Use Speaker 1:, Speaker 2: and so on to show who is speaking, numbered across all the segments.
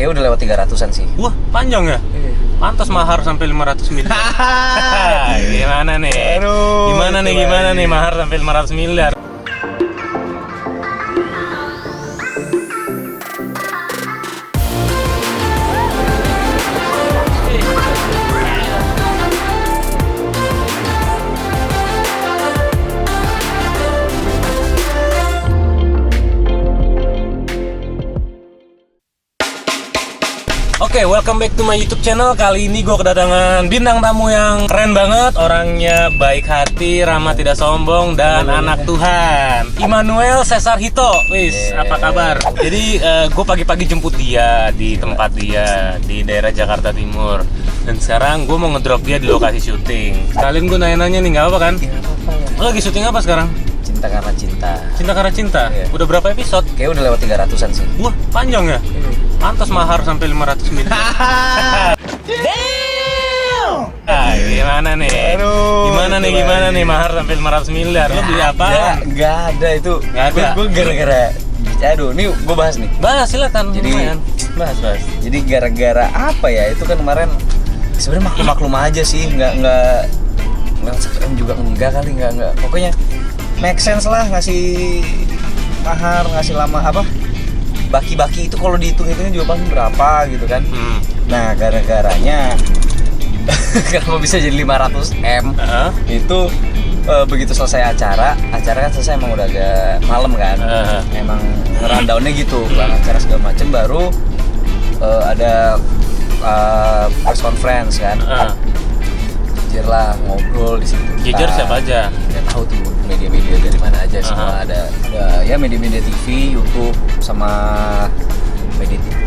Speaker 1: Kayaknya udah lewat 300-an sih.
Speaker 2: Wah, panjang ya? Pantas mahar sampai 500 miliar. Gimana nih?
Speaker 1: Aduh,
Speaker 2: Gimana nih mahar sampai 500 miliar? Oke, welcome back to my YouTube channel. Kali ini gue kedatangan bintang tamu yang keren banget. Orangnya baik hati, ramah tidak sombong, dan anak Tuhan. Immanuel Cesar Hito. Wis, apa kabar? Jadi gue pagi-pagi jemput dia di tempat dia di daerah Jakarta Timur. Dan sekarang gue mau ngedrop dia di lokasi syuting. Sekalian gue nanya-nanya nih, nggak apa kan?
Speaker 1: Iya, apa-apa ya.
Speaker 2: Lo lagi syuting apa sekarang?
Speaker 1: Cinta karena cinta.
Speaker 2: Cinta karena cinta?
Speaker 1: Iya.
Speaker 2: Udah berapa episode?
Speaker 1: Kayaknya udah lewat 300-an sih.
Speaker 2: Wah, panjang ya? Pantas mahar sampai 500 miliar.
Speaker 1: Damn!
Speaker 2: Gimana nih?
Speaker 1: Aduh,
Speaker 2: Gimana nih mahar sampai 500 miliar? Lo beli apa?
Speaker 1: Nggak ada itu.
Speaker 2: Nggak ada?
Speaker 1: Gue gara-gara. Aduh, nih gue bahas nih.
Speaker 2: Bahas, silakan.
Speaker 1: Jadi
Speaker 2: lumayan.
Speaker 1: bahas. Jadi gara-gara apa ya? Itu kan kemarin sebenarnya maklum aja sih, nggak sekarang juga enggak kali, nggak. Pokoknya make sense lah ngasih mahar, ngasih lama apa? Baki-baki itu kalau dihitung-hitungnya juga pasti berapa gitu kan. Nah, gara-garanya kenapa bisa jadi 500M? Itu begitu selesai acara kan selesai emang udah agak malam kan. Emang ngerundownnya gitu, kelar acara segala macem baru ada press conference kan. Jejer lah ngobrol di situ.
Speaker 2: Jejer siapa aja?
Speaker 1: Nggak tahu tuh media-media dari mana aja, semua ada ya media-media TV, YouTube sama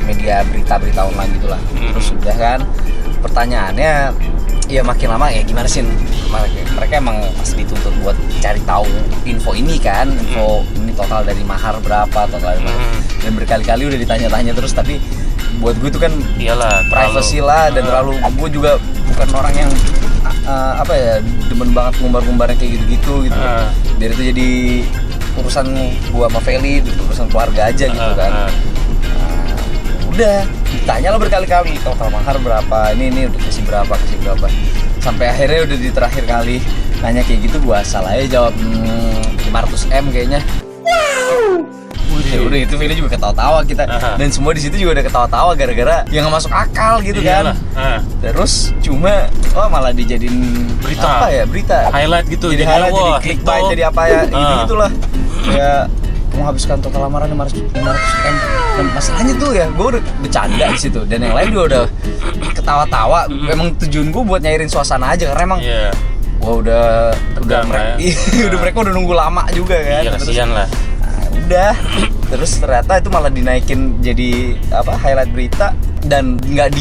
Speaker 1: media berita-berita online gitulah. Terus sudah kan pertanyaannya ya makin lama ya gimana sih, mereka emang pasti dituntut buat cari tahu info ini kan, info ini total dari mahar berapa, total dari mahar. Dan berkali-kali udah ditanya-tanya terus, tapi buat gue itu kan
Speaker 2: Iyalah,
Speaker 1: privacy lah, dan terlalu gue juga bukan orang yang apa ya, demen banget ngumbar-ngumbar yang kayak gitu-gitu gitu. Biar itu jadi urusan gua sama Feli, urusan keluarga aja gitu kan. Udah ditanya lah berkali-kali total mahar berapa, ini udah kasih berapa, sampai akhirnya udah di terakhir kali nanya kayak gitu, gua asal aja jawab 500M kayaknya. Udah itu Feli juga ketawa-tawa kita, dan semua di situ juga udah ketawa-tawa gara-gara yang nggak masuk akal gitu.
Speaker 2: Iyalah.
Speaker 1: Kan. Terus cuma malah dijadiin
Speaker 2: berita,
Speaker 1: apa ya, berita
Speaker 2: highlight gitu,
Speaker 1: jadi highlight, jadi clickbait, jadi apa ya, gitulah. Ya menghabiskan total lamaran 500M. Dan masalahnya tuh ya, gue udah bercanda di situ, dan yang lain juga udah ketawa-tawa. Emang tujuan gue buat nyairin suasana aja, karena emang gua udah mereka udah nunggu lama juga kan.
Speaker 2: Iya, kasihan lah.
Speaker 1: Udah, terus ternyata itu malah dinaikin jadi apa, highlight berita, dan nggak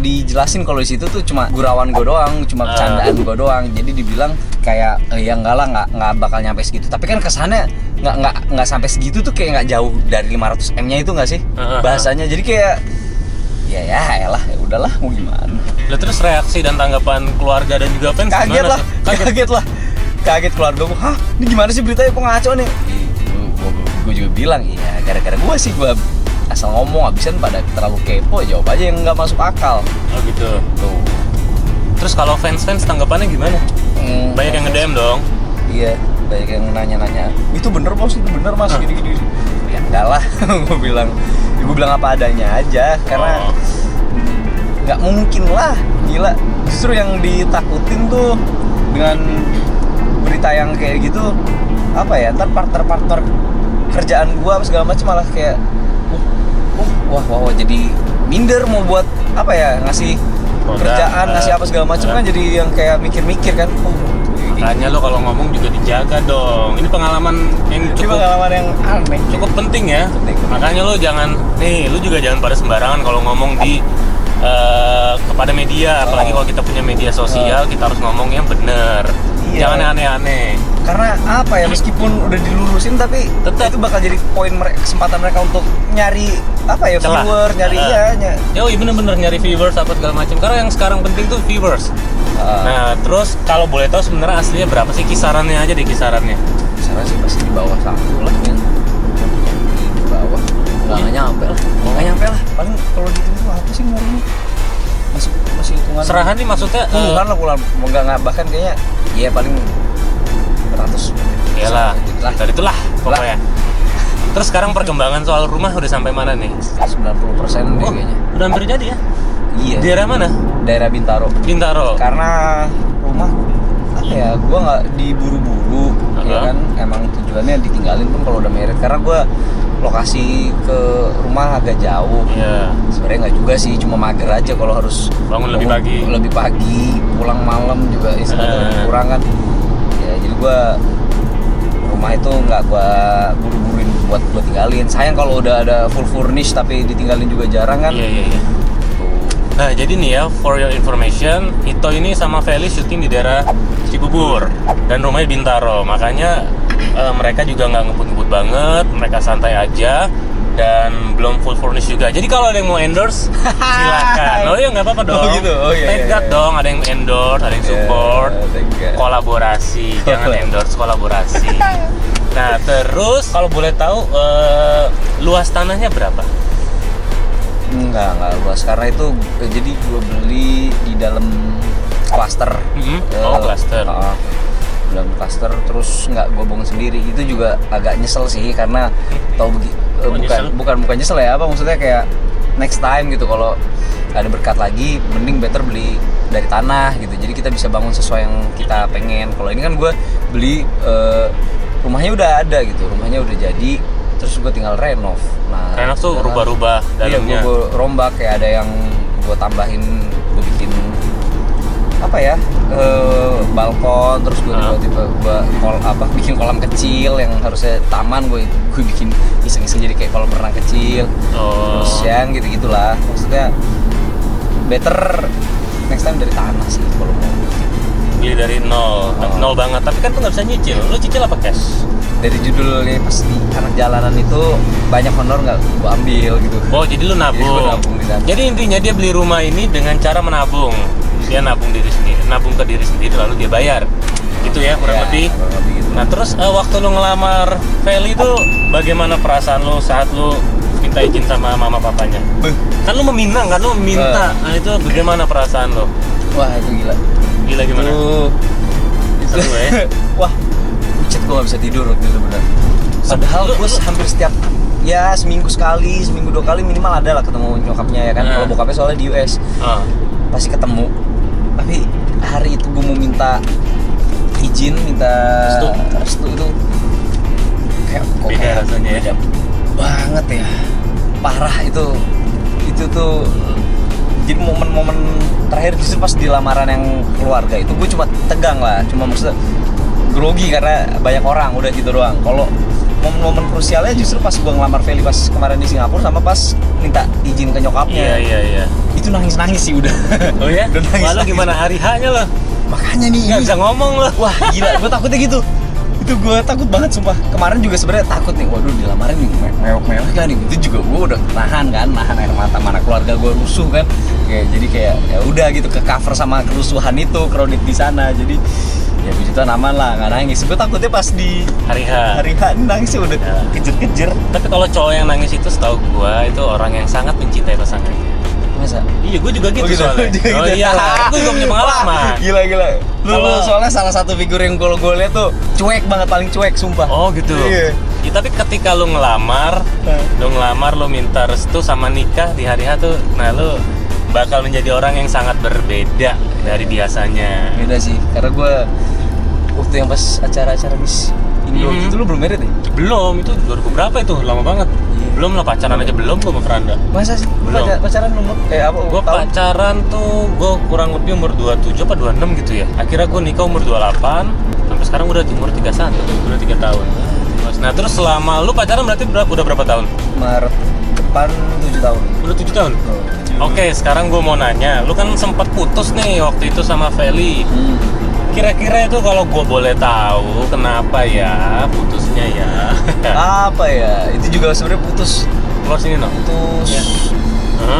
Speaker 1: dijelasin kalau di situ tuh cuma gurauan gue doang, cuma bercandaan gue doang. Jadi dibilang kayak ya enggak lah, nggak bakal nyampe segitu. Tapi kan kesannya nggak sampai segitu tuh, kayak nggak jauh dari 500M-nya itu nggak sih bahasanya. Jadi kayak ya udahlah, mau gimana.
Speaker 2: Lah, terus reaksi dan tanggapan keluarga dan juga fans gimana?
Speaker 1: Kaget keluarga gue. Hah, ini gimana sih beritanya, kok ngaco nih? Gue juga bilang, iya gara-gara gue sih, gue asal ngomong, abisan pada terlalu kepo, jawab aja yang nggak masuk akal.
Speaker 2: Oh gitu.
Speaker 1: Tuh.
Speaker 2: Terus kalau fans tanggapannya gimana? Banyak yang nge-DM dong.
Speaker 1: Iya, banyak yang nanya-nanya. Itu bener bos, itu bener mas, gini-gini. Ya enggak lah, gue bilang apa adanya aja, karena nggak mungkin lah, gila. Justru yang ditakutin tuh dengan berita yang kayak gitu, apa ya, ntar partner kerjaan gua segala macam malah kayak wah jadi minder mau buat apa ya, ngasih kerjaan, ngasih apa segala macam kan, jadi yang kayak mikir-mikir kan.
Speaker 2: Makanya lo kalau ngomong juga dijaga dong. Ini pengalaman yang
Speaker 1: aneh,
Speaker 2: cukup penting ya. Makanya lo lu juga jangan pada sembarangan kalau ngomong di kepada media, apalagi kalau kita punya media sosial, kita harus ngomong yang bener. Jangan aneh-aneh.
Speaker 1: Karena apa ya, meskipun udah dilurusin tapi tetap itu bakal jadi poin kesempatan mereka untuk nyari apa ya, viewer, nyari
Speaker 2: bener-bener nyari viewers apa segala macam. Karena yang sekarang penting tuh viewers. Nah, terus kalau boleh tahu sebenarnya aslinya berapa sih kisarannya aja deh, kisarannya?
Speaker 1: Kisaran sih pasti di bawah 1 lah, yang di bawah. nggak nyampe lah, nggak nyampe lah. Paling kalau gitu itu apa sih kemarin? Masih hitungan.
Speaker 2: Serahan nih maksudnya?
Speaker 1: Puluhan lah, puluhan. Nggak bahkan kayaknya. Iya paling 100.
Speaker 2: Iyalah,
Speaker 1: Lah.
Speaker 2: dari itulah pokoknya. Terus sekarang perkembangan soal rumah udah sampai mana nih?
Speaker 1: 90% deh kayaknya.
Speaker 2: Udah hampir jadi ya?
Speaker 1: Iya.
Speaker 2: Daerah mana?
Speaker 1: Daerah Bintaro.
Speaker 2: Bintaro.
Speaker 1: Karena rumah apa ya, gua nggak diburu-buru, ya kan. Emang tujuannya ditinggalin pun kalau udah merit. Karena gua lokasi ke rumah agak jauh.
Speaker 2: Iya.
Speaker 1: Sebenarnya nggak juga sih, cuma mager aja kalau harus
Speaker 2: Bangun lebih pagi.
Speaker 1: Lebih pagi, pulang malam juga istilahnya kurang kan. Ya jadi gua rumah itu nggak gua buru-buruin buat gua tinggalin. Sayang kalau udah ada full furnish tapi ditinggalin juga jarang kan.
Speaker 2: Iya. Nah jadi nih ya, for your information, Ito ini sama Feli syuting di daerah Cibubur dan rumahnya Bintaro. Makanya mereka juga nggak ngebut-ngebut banget, mereka santai aja dan belum full furnish juga. Jadi kalau ada yang mau endorse, silakan. Oh iya nggak apa-apa dong.
Speaker 1: Oh gitu. Oh iya.
Speaker 2: Thank God dong, ada yang endorse, ada yang support, kolaborasi. Jangan endorse, kolaborasi. Nah terus kalau boleh tahu luas tanahnya berapa?
Speaker 1: Enggak luas karena itu jadi gue beli di dalam klaster.
Speaker 2: Oh klaster.
Speaker 1: Dalam klaster terus nggak gue bangun sendiri, itu juga agak nyesel sih karena bukan nyesel ya, apa maksudnya kayak next time gitu kalau ada berkat lagi mending better beli dari tanah gitu, jadi kita bisa bangun sesuai yang kita pengen. Kalau ini kan gue beli rumahnya udah ada gitu, rumahnya udah jadi, terus gue tinggal renov. Nah,
Speaker 2: renov tuh rubah-rubah dalamnya.
Speaker 1: Iya, gue rombak, kayak ada yang gue tambahin, gue bikin apa ya, balkon, terus gue tiba-tiba bikin kolam kecil yang harusnya taman, gue bikin iseng-iseng jadi kayak kolam renang kecil. Terus yang gitu-gitulah, maksudnya better next time dari tanah sih kalau mau
Speaker 2: beli dari nol. Nol banget, tapi kan tuh nggak bisa nyicil. Lo cicil apa cash?
Speaker 1: Dari judulnya pas di anak jalanan itu banyak honor nggak gue ambil gitu.
Speaker 2: Oh jadi lu nabung.
Speaker 1: Jadi, gua nabung di sana.
Speaker 2: Jadi intinya dia beli rumah ini dengan cara menabung. Dia nabung diri sendiri, nabung ke diri sendiri lalu dia bayar. Gitu ya kurang lebih.
Speaker 1: Gitu.
Speaker 2: Nah terus waktu lu ngelamar Feli itu bagaimana perasaan lu saat lu minta izin sama mama papanya? Kan lu meminang kan, lu minta. Nah itu bagaimana perasaan lu?
Speaker 1: Wah itu gila.
Speaker 2: Gila gimana? Seru ya?
Speaker 1: Wah, bucet, gue gak bisa tidur waktu itu bener. Padahal gue hampir setiap, ya seminggu sekali, seminggu 2 kali minimal ada lah ketemu nyokapnya ya kan. Kalau bokapnya soalnya di US, pasti ketemu. Tapi hari itu gue mau minta izin, minta restu itu kayak kok
Speaker 2: beda rasanya ya?
Speaker 1: Banget ya, parah itu tuh. Jadi momen-momen terakhir justru pas di lamaran yang keluarga itu gue cuma tegang lah, cuma maksudnya grogi karena banyak orang, udah gitu doang. Kalau momen-momen krusialnya justru pas gue ngelamar Feli pas kemarin di Singapura sama pas minta izin ke nyokapnya.
Speaker 2: Iya.
Speaker 1: Itu nangis sih udah.
Speaker 2: Oh ya?
Speaker 1: Udah nangis.
Speaker 2: Lalu gimana hari H-nya lo?
Speaker 1: Makanya nih
Speaker 2: nggak bisa ngomong lo.
Speaker 1: Wah gila, gue takutnya gitu. Itu gue takut banget sumpah. Kemarin juga sebenarnya takut nih, waduh dilamarin nih mewek-mewek kan nih. Itu juga gue udah nahan air mata, mana keluarga gue rusuh kan. Jadi kayak ya udah gitu, ke cover sama kerusuhan itu, kredit di sana. Jadi ya puji Tuhan aman lah, nggak nangis. Gue takutnya pas di
Speaker 2: hari H
Speaker 1: nangisnya udah kejer-kejer.
Speaker 2: Tapi kalau cowok yang nangis itu setahu gue itu orang yang sangat mencintai pasangannya.
Speaker 1: Masa?
Speaker 2: Iya, gue juga gitu soalnya. Oh iya, gue juga punya pengalaman.
Speaker 1: Gila. Lu soalnya salah satu figur yang kalau gue lihat tuh cuek banget, paling cuek sumpah.
Speaker 2: Oh gitu.
Speaker 1: Iya.
Speaker 2: Ya, tapi ketika lu ngelamar, lu minta restu sama nikah di hari H tuh, nah lu bakal menjadi orang yang sangat berbeda dari biasanya.
Speaker 1: Beda sih, karena gue waktu yang pas acara-acara Miss Indo itu lu belum married ya?
Speaker 2: Belum, itu 2000 berapa itu? Lama banget. Belum lah, pacaran aja belum gue sama Franda.
Speaker 1: Masa sih?
Speaker 2: Belum.
Speaker 1: Pacaran umur? Apa?
Speaker 2: Gue pacaran tuh, gue kurang lebih umur 27 apa 26 gitu ya. Akhirnya gue nikah umur 28, sampai sekarang udah umur 31, udah 3 tahun. Nah terus selama lu pacaran berarti udah berapa tahun?
Speaker 1: Maret depan 7 tahun.
Speaker 2: Udah 7 tahun? Oke, sekarang gue mau nanya, lu kan sempat putus nih waktu itu sama Feli. Kira-kira itu kalau gue boleh tahu kenapa ya putusnya ya?
Speaker 1: Apa ya? Itu juga sebenarnya putus.
Speaker 2: Keluar sini no?
Speaker 1: Putus. Ya.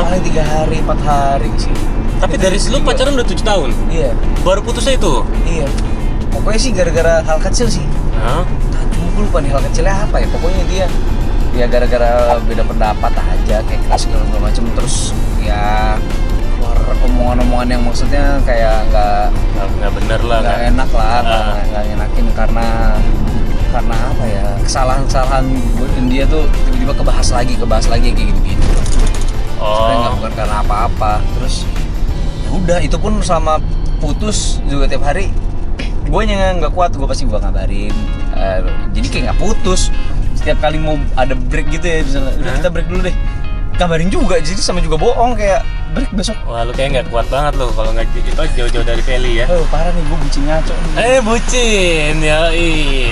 Speaker 1: Paling 3 hari, 4 hari sih.
Speaker 2: Tapi dari lu pacaran udah 7 tahun?
Speaker 1: Iya.
Speaker 2: Baru putusnya itu?
Speaker 1: Iya. Pokoknya sih gara-gara hal kecil sih. Cuma gue lupa nih hal kecilnya apa ya. Pokoknya dia ya gara-gara beda pendapat aja kayak keras segala macam, terus ya keluar omongan-omongan yang maksudnya kayak
Speaker 2: nggak bener lah
Speaker 1: nggak
Speaker 2: kan.
Speaker 1: enak lah, nggak enakin karena apa ya, kesalahan gue dan dia tuh tiba-tiba kebahas lagi kayak gitu. Sebenarnya nggak, bukan karena apa-apa. Terus ya udah, itu pun selama putus juga tiap hari gue nggak kuat, gue pasti gue ngabarin. Jadi kayak nggak putus, setiap kali mau ada break gitu ya, misalnya udah kita break dulu deh, kabarin juga, jadi sama juga bohong kayak break besok.
Speaker 2: Wah, lu kayak nggak kuat banget lu kalau nggak itu jauh-jauh dari Feli ya.
Speaker 1: Parah nih, gue bucin ngaco nih.
Speaker 2: Bucin ya.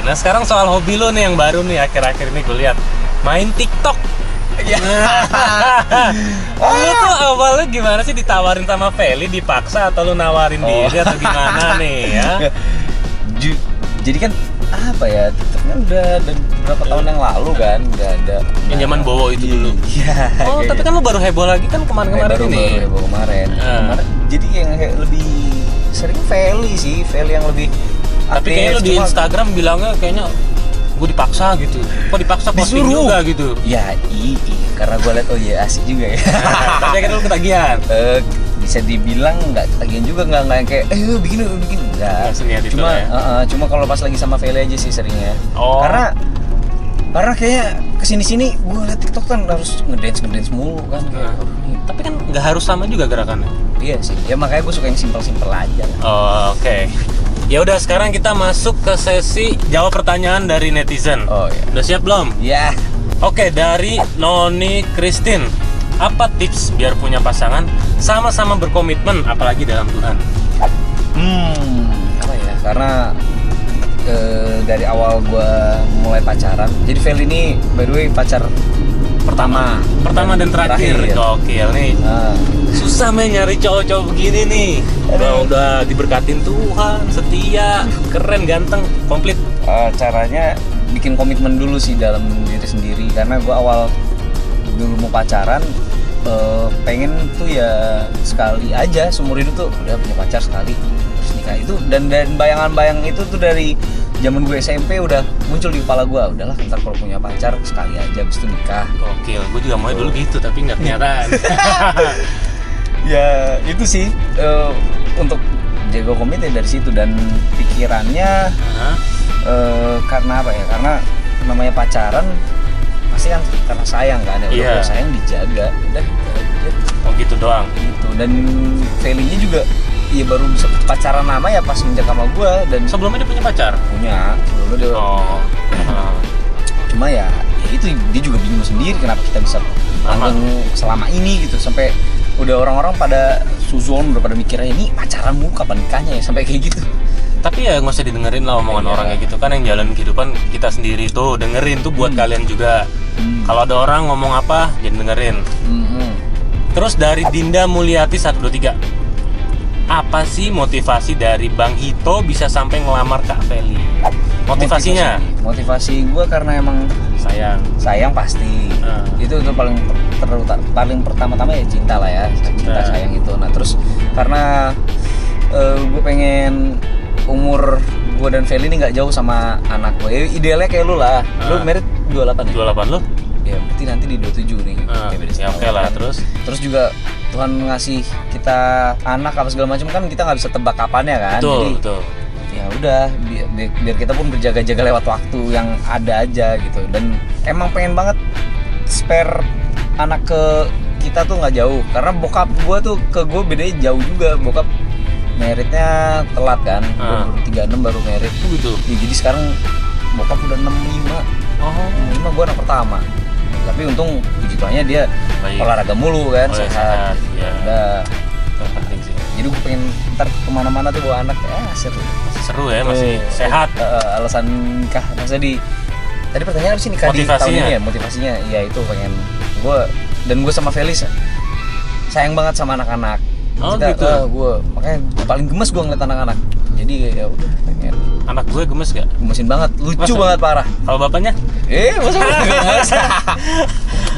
Speaker 2: Nah sekarang soal hobi lu nih yang baru nih akhir-akhir ini gue lihat main TikTok.
Speaker 1: Ya.
Speaker 2: Lu tuh awalnya gimana sih, ditawarin sama Feli, dipaksa atau lu nawarin diri atau gimana nih ya?
Speaker 1: Jadi kan apa ya, TikToknya udah berapa tahun yang lalu kan, udah ada.
Speaker 2: Yang zaman Bowo itu dulu.
Speaker 1: Iya.
Speaker 2: Tapi kan lu baru heboh lagi kan kemarin-kemarin ini.
Speaker 1: Baru heboh kemarin. Jadi yang kayak lebih sering Feli yang lebih
Speaker 2: Tapi
Speaker 1: aktif,
Speaker 2: kayaknya lu di Instagram bilangnya kayaknya gue dipaksa gitu. Kok dipaksa posting juga gitu?
Speaker 1: Ya karena gue liat asik juga ya.
Speaker 2: Tapi akhirnya lu ketagihan.
Speaker 1: Bisa dibilang nggak ketagihan juga, nggak yang kayak bikin enggak. Cuma kalau pas lagi sama Feli aja sih seringnya. Karena kayaknya kesini gue liat TikTok kan harus ngedance mulu kan.
Speaker 2: Tapi kan nggak harus sama juga gerakannya.
Speaker 1: Iya sih. Ya makanya gue suka yang simpel aja.
Speaker 2: Oke. Ya udah, sekarang kita masuk ke sesi jawab pertanyaan dari netizen.
Speaker 1: Iya.
Speaker 2: Udah siap belum?
Speaker 1: Ya.
Speaker 2: Oke, dari Noni Christine. Apa tips biar punya pasangan sama-sama berkomitmen apalagi dalam Tuhan?
Speaker 1: Apa ya? Karena dari awal gue mulai pacaran. Jadi Feli ini by the way pacar pertama dan terakhir.
Speaker 2: Gokil nih. Susah nyari cowok-cowok begini nih. Udah diberkatin Tuhan, setia, keren, ganteng, komplit.
Speaker 1: Caranya bikin komitmen dulu sih dalam diri sendiri. Karena gue awal dulu mau pacaran, pengen tuh ya sekali aja seumur hidup tuh udah punya pacar sekali, terus nikah. Itu dan bayangan-bayang itu tuh dari zaman gue SMP udah muncul di kepala gue. Udahlah, ntar kalau punya pacar sekali aja habis itu nikah.
Speaker 2: Gokil, gue juga mau dulu gitu tapi nggak kenyataan.
Speaker 1: Ya itu sih untuk jaga komitmen dari situ. Dan pikirannya karena apa ya, karena namanya pacaran pasti kan karena sayang kan ya. Udah kalau sayang dijaga, udah
Speaker 2: gitu doang
Speaker 1: gitu. Dan Feli-nya juga ya baru bisa pacaran lama ya pas menjaga sama gue. Dan
Speaker 2: sebelumnya dia punya pacar?
Speaker 1: Sebelumnya dia cuma ya itu dia juga bingung sendiri kenapa kita bisa langgeng selama ini gitu, sampai udah orang-orang pada suzon, udah pada mikirnya ini pacaranmu kapan nikahnya ya, sampai kayak gitu.
Speaker 2: Tapi ya nggak usah didengerin lah omongan orang kayak gitu kan, yang jalan kehidupan kita sendiri tuh, dengerin tuh buat kalian juga. Kalau ada orang ngomong apa jangan dengerin. Terus dari Dinda Mulyati 123, apa sih motivasi dari Bang Hito bisa sampai ngelamar Kak Feli? Motivasinya?
Speaker 1: Motivasi gue karena emang sayang pasti. Itu paling pertama-tama ya cinta lah ya, cinta sayang itu. Nah terus karena gue pengen umur gue dan Feli ini nggak jauh sama anak gue. Idealnya kayak lu lah. Lu merit 28 ya?
Speaker 2: 28 lu?
Speaker 1: Ya berarti nanti di 27 nih.
Speaker 2: Ya oke lah. Terus
Speaker 1: juga Tuhan ngasih kita anak apa segala macam kan, kita nggak bisa tebak kapannya kan.
Speaker 2: Betul.
Speaker 1: Ya udah, biar kita pun berjaga-jaga lewat waktu yang ada aja gitu. Dan emang pengen banget spare anak ke kita tuh nggak jauh, karena bokap gue tuh ke gue bedanya jauh juga. Bokap meritnya telat kan, 36 baru merit
Speaker 2: gitu.
Speaker 1: Ya, jadi sekarang bokap udah 65. 65 gue anak pertama. Tapi untung puji Tuhannya dia olahraga mulu kan, sehat.
Speaker 2: Ya.
Speaker 1: Udah
Speaker 2: penting sih.
Speaker 1: Jadi gue pengen ntar kemana-mana tuh bawa anak,
Speaker 2: seru ya, masih sehat.
Speaker 1: Alasan nikah, maksudnya tadi pertanyaan apa sih nikah di tahun ini ya? Motivasinya ya itu pengen gue sama Feli sayang banget sama anak-anak.
Speaker 2: Gitu.
Speaker 1: Gue makanya paling gemes gue ngeliat anak-anak. Jadi ya udah pengen.
Speaker 2: Anak gue gemes gak?
Speaker 1: Gemesin banget, lucu banget parah.
Speaker 2: Kalau bapaknya?
Speaker 1: Masa gemes?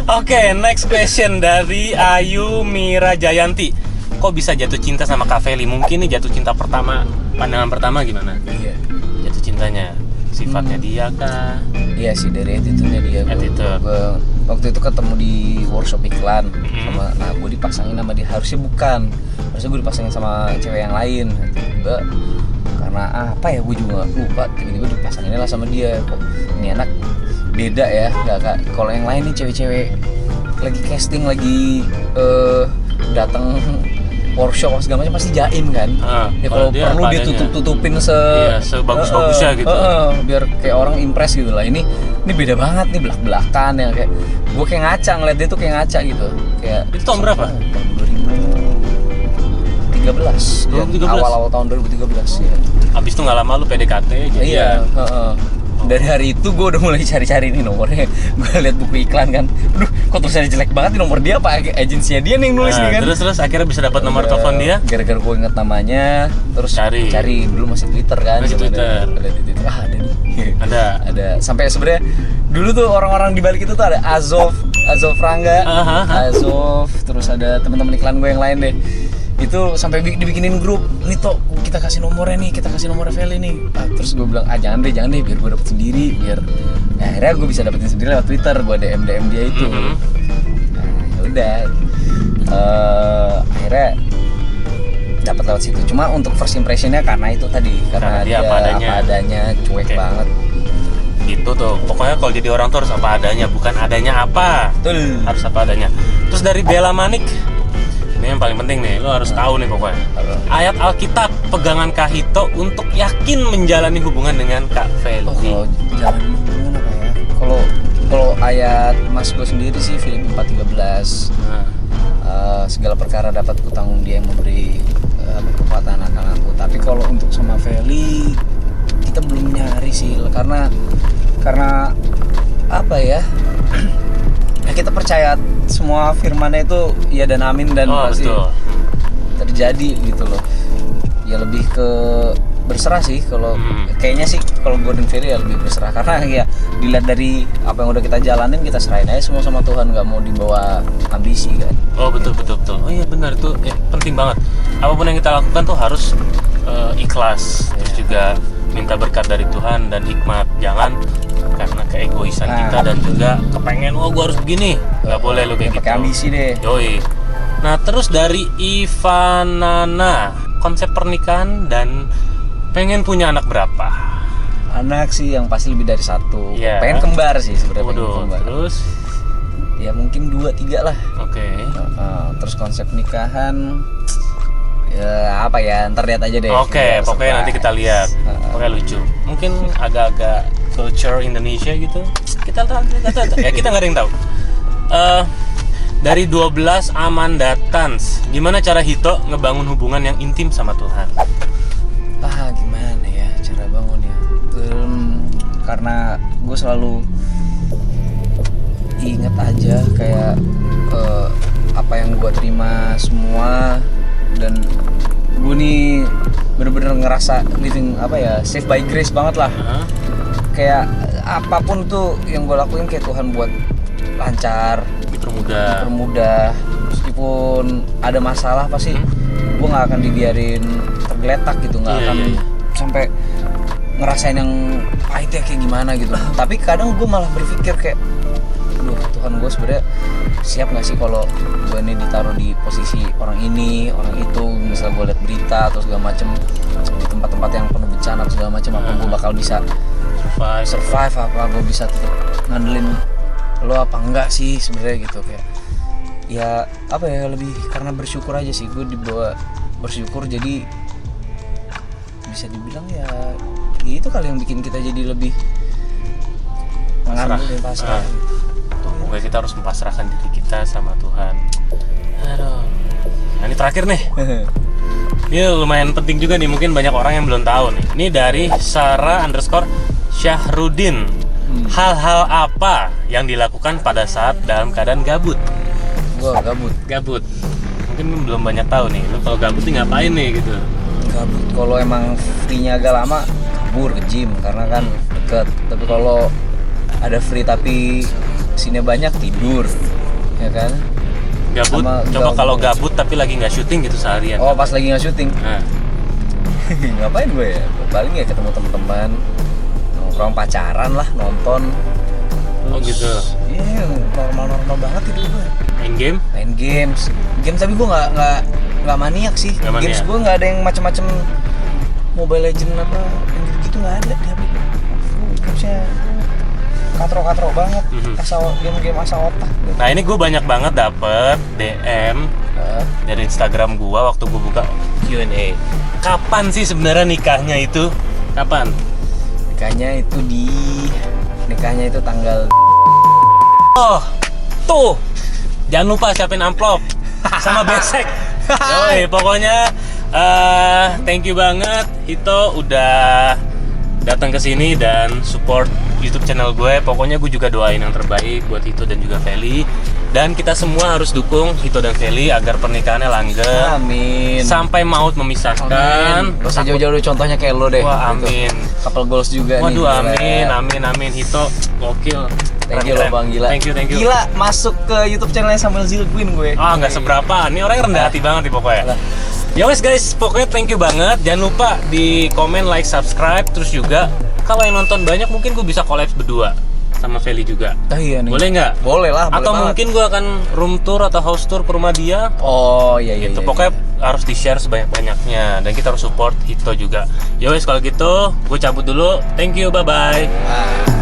Speaker 2: Oke, next question dari Ayu Mira Jayanti. Kok bisa jatuh cinta sama Kak Feli? Mungkin nih jatuh cinta pandangan pertama gimana?
Speaker 1: Iya.
Speaker 2: Jatuh cintanya sifatnya dia kah?
Speaker 1: Iya sih, dari attitude-nya dia.
Speaker 2: Attitude.
Speaker 1: Gua waktu itu ketemu di workshop iklan sama, nah gue dipasangin sama dia, harusnya gue dipasangin sama cewek yang lain. Tiba-tiba karena apa ya gue juga lupa, tiba-tiba dipasanginnya lah sama dia. Kok ini anak beda ya, nggak kak. Kalau yang lain nih cewek-cewek lagi casting, lagi datang workshop segala macam pasti jaim kan. Ya kalau perlu ditutup-tutupin
Speaker 2: sebagus-bagusnya gitu.
Speaker 1: Biar kayak orang impress gitu lah. Ini beda banget nih, belak-belakan yang kayak gue kayak ngaca ngeliat dia tuh kayak ngaca gitu. Kayak
Speaker 2: itu tahun berapa?
Speaker 1: Tahun 2013.
Speaker 2: 2013.
Speaker 1: Awal-awal tahun 2013 ya.
Speaker 2: Abis itu nggak lama lu PDKT jadi
Speaker 1: iya, dari hari itu gue udah mulai cari-cari nih nomornya. Gue lihat buku iklan kan, aduh kok tulisannya jelek banget nih, nomor dia apa agensinya dia nih yang nulis nih kan.
Speaker 2: Terus akhirnya bisa dapat nomor telepon dia
Speaker 1: gara-gara gue inget namanya, terus cari dulu masih Twitter kan.
Speaker 2: Masih Twitter.
Speaker 1: Ada di Twitter, ada nih.
Speaker 2: Ada
Speaker 1: sampai sebenarnya dulu tuh orang-orang di balik itu tuh ada Azov Rangga, Azov, terus ada teman-teman iklan gue yang lain deh. Itu sampai dibikinin grup, nih toh kita kasih nomornya nih, kita kasih nomornya Feli nih. Terus gue bilang, jangan deh biar gue dapet sendiri, biar akhirnya gue bisa dapetin sendiri lewat Twitter. Gue DM dia itu. Nah udah, akhirnya dapat lewat situ. Cuma untuk first impressionnya karena itu tadi, karena dia apa adanya, cuek banget.
Speaker 2: Gitu tuh, pokoknya kalau jadi orang tuh harus apa adanya, bukan adanya apa.
Speaker 1: Betul.
Speaker 2: Harus apa adanya. Terus dari Bella Manik, ini yang paling penting nih, lo harus tahu nih pokoknya. Ayat Alkitab pegangan Kak Hito untuk yakin menjalani hubungan dengan Kak Feli.
Speaker 1: Kalau jalan hubungan apa ya? Kalau ayat Mas gue sendiri sih Filipi 4:13. Segala perkara dapat kutanggung dia yang memberi kekuatan akan aku. Tapi kalau untuk sama Feli kita belum nyari sih, karena apa ya? Kita percaya semua firmannya itu ya dan amin, dan pasti terjadi gitu loh. Ya lebih ke berserah sih kalau kayaknya sih, kalau gue dan Ferry ya lebih berserah, karena ya dilihat dari apa yang udah kita jalanin, kita serahin aja semua sama Tuhan, nggak mau dibawa ambisi kan.
Speaker 2: Betul. Oh iya benar, itu penting banget. Apapun yang kita lakukan tuh harus ikhlas, terus juga minta berkat dari Tuhan dan hikmat. Jangan karena keegoisan kita dan juga kepengen gue harus begini, nggak boleh lo kayak gitu.
Speaker 1: Pakai ambisi deh.
Speaker 2: Yoi. Nah terus dari Ivanana, konsep pernikahan dan pengen punya anak berapa?
Speaker 1: Anak sih yang pasti lebih dari satu.
Speaker 2: Pengen
Speaker 1: kembar sih sebenarnya.
Speaker 2: Terus
Speaker 1: ya mungkin 2-3 lah.
Speaker 2: Oke.
Speaker 1: Terus konsep nikahan ya apa ya, ntar lihat aja deh.
Speaker 2: Oke, pokoknya nanti kita lihat. Pokoknya lucu. Mungkin agak-agak culture Indonesia gitu. Kita ya kita nggak ada yang tahu. Dari 12 Amanda Tans, gimana cara Hito ngebangun hubungan yang intim sama Tuhan?
Speaker 1: Gimana ya cara bangunnya? Karena gue selalu inget aja kayak apa yang gue terima semua, dan gue nih bener-bener ngerasa living save by grace banget lah. Kayak apapun tuh yang gue lakuin kayak Tuhan buat lancar, dipermudah. Meskipun ada masalah pasti gue nggak akan dibiarin tergeletak gitu, nggak akan sampai ngerasain yang pahitnya kayak gimana gitu. Tapi kadang gue malah berpikir kayak, aduh Tuhan, gue sebenarnya siap nggak sih kalau gue ini ditaruh di posisi orang ini, orang itu. Misal gue liat berita atau segala macem di tempat-tempat yang penuh bencana atau segala macem, apa gue bakal bisa survive, apa gue bisa tetap ngandelin lo apa enggak sih sebenarnya gitu. Kayak ya apa ya, lebih karena bersyukur aja sih, gue dibawa bersyukur, jadi bisa dibilang ya itu kali yang bikin kita jadi lebih mengambil dan pasrah.
Speaker 2: Pokoknya kita harus mempasrahkan diri kita sama Tuhan. Aduh. Nah ini terakhir nih. Ini lumayan penting juga nih, mungkin banyak orang yang belum tahu nih. Ini dari Sarah_Syahrudin. Hal-hal apa yang dilakukan pada saat dalam keadaan gabut?
Speaker 1: Gua gabut.
Speaker 2: Mungkin belum banyak tahu nih. Lu kalau gabut nih ngapain nih gitu?
Speaker 1: Gabut. Kalau emang free-nya agak lama, kabur ke gym karena kan deket. Tapi kalau ada free tapi sini banyak, tidur, ya kan?
Speaker 2: Gabut. Coba kalau gabut tapi lagi nggak syuting gitu seharian.
Speaker 1: Pas lagi nggak syuting. Ngapain gue ya? Paling ya ketemu teman-teman, nongkrong pacaran lah, nonton.
Speaker 2: Oh gitu.
Speaker 1: Iya, normal banget hidup gue.
Speaker 2: Main game?
Speaker 1: Main games tapi gue nggak maniak sih.
Speaker 2: Nggak maniak.
Speaker 1: Games gue nggak ada yang macam-macam Mobile Legend apa yang gitu nggak ada di HP gue. Gamesnya katro banget, asal game asal otak gitu.
Speaker 2: Nah ini gue banyak banget dapet DM dari Instagram gue waktu gue buka Q&A. Kapan sih sebenarnya nikahnya itu? Kapan?
Speaker 1: Nikahnya itu tanggal.
Speaker 2: Oh, tuh. Jangan lupa siapin amplop sama besek. Yoi, pokoknya thank you banget Hito udah datang ke sini dan support YouTube channel gue. Pokoknya gue juga doain yang terbaik buat Hito dan juga Feli. Dan kita semua harus dukung Hito dan Feli agar pernikahannya langgeng.
Speaker 1: Amin.
Speaker 2: Sampai maut memisahkan.
Speaker 1: Gak usah jauh-jauh contohnya kayak lo deh.
Speaker 2: Wah,
Speaker 1: gitu.
Speaker 2: amin.
Speaker 1: Couple goals juga nih.
Speaker 2: Waduh,
Speaker 1: gila.
Speaker 2: amin. Hito, gokil.
Speaker 1: Thank you
Speaker 2: Keren.
Speaker 1: lo Bang, gila.
Speaker 2: Thank you.
Speaker 1: Gila, masuk ke YouTube channelnya Samuel Zilquin gue.
Speaker 2: Nggak seberapa. Ini orang rendah hati banget nih pokoknya. Ya wes guys, pokoknya thank you banget. Jangan lupa di komen, like, subscribe. Terus juga kalau yang nonton banyak mungkin gue bisa collab berdua sama Feli juga.
Speaker 1: Iya nih.
Speaker 2: Boleh nggak?
Speaker 1: Boleh lah.
Speaker 2: Atau
Speaker 1: boleh
Speaker 2: mungkin gue akan room tour atau house tour ke rumah dia.
Speaker 1: Oh iya.
Speaker 2: Gitu. Pokoknya harus di-share sebanyak-banyaknya dan kita harus support Hito juga. Ya wes kalau gitu, gue cabut dulu. Thank you, bye-bye.